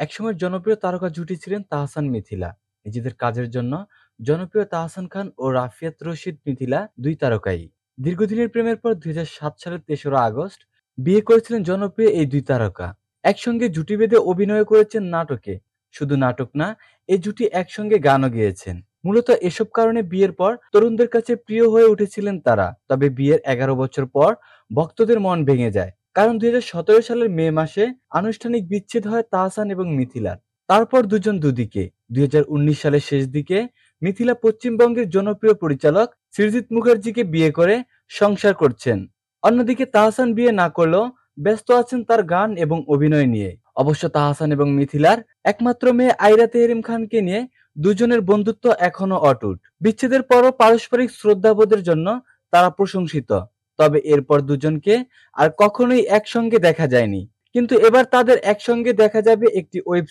একসময়ের জনপ্রিয় তারকা জুটি ছিলেন তাহসান মিথিলা। নিজেদের কাজের জন্য জনপ্রিয় তাহসান খান ও রাফিয়াত রশিদ মিথিলা দুই তারকাই। দীর্ঘদিনের প্রেমের পর ২০০৭ সালের ৩রা আগস্ট বিয়ে করেছিলেন জনপ্রিয় এই দুই তারকা। একসঙ্গে জুটি বেঁধে অভিনয় করেছেন নাটকে। শুধু নাটক না, এই জুটি একসঙ্গে গানও গেয়েছেন। মূলত এসব কারণে বিয়ের পর তরুণদের কাছে প্রিয় হয়ে উঠেছিলেন তারা। তবে বিয়ের ১১ বছর পর ভক্তদের মন ভেঙে যায়, কারণ ২০১৭ সালের মে মাসে আনুষ্ঠানিক বিচ্ছেদ হয় তাহসান এবং মিথিলার। তারপর দুজন দুদিকে। ২০১৯ সালের শেষ দিকে মিথিলা পশ্চিমবঙ্গের জনপ্রিয় পরিচালক সৃজিত মুখার্জিকে বিয়ে করে সংসার করছেন। অন্যদিকে তাহসান বিয়ে না করলেও ব্যস্ত আছেন তার গান এবং অভিনয় নিয়ে। অবশ্য তাহসান এবং মিথিলার একমাত্র মেয়ে আইরা তেহরিম খানকে নিয়ে দুজনের বন্ধুত্ব এখনো অটুট। বিচ্ছেদের পরও পারস্পরিক শ্রদ্ধাবোধের জন্য তারা প্রশংসিত। তবে এরপর দুজনকে আর কখনোই একসঙ্গে দেখা যায়নি। কিন্তু এবার তাদের একসঙ্গে দেখা যাবে একটি ওয়েব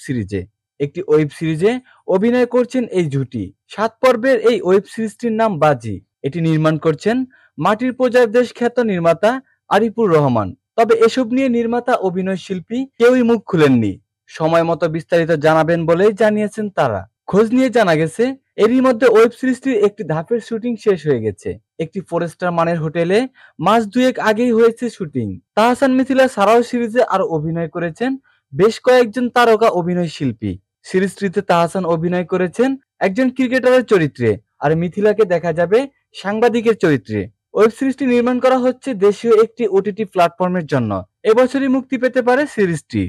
সিরিজে। অভিনয় করছেন এই জুটি। ৭ পর্বের এই ওয়েব সিরিজটির নাম বাজি। এটি নির্মাণ করছেন মাটির প্রজার দেশ খ্যাত নির্মাতা আরিফুর রহমান। তবে এসব নিয়ে নির্মাতা অভিনয় শিল্পী কেউই মুখ খুলেননি। সময় মতো বিস্তারিত জানাবেন বলেই জানিয়েছেন তারা। খোঁজ নিয়ে জানা গেছে, এরই মধ্যে ওয়েব সিরিজটির একটি ধাপের শুটিং শেষ হয়ে গেছে। একটি 4 স্টার মানের হোটেলে মাস দুয়েক আগেই হয়েছে শুটিং। তাহসান মিথিলা ছাড়াও সিরিজে আরো অভিনয় করেছেন বেশ কয়েকজন তারকা অভিনয় শিল্পী। সিরিজটিতে তাহসান অভিনয় করেছেন একজন ক্রিকেটারের চরিত্রে, আর মিথিলাকে দেখা যাবে সাংবাদিকের চরিত্রে। ওয়েব সিরিজটি নির্মাণ করা হচ্ছে দেশীয় একটি ওটিটি প্ল্যাটফর্মের জন্য। এবছরই মুক্তি পেতে পারে সিরিজটি।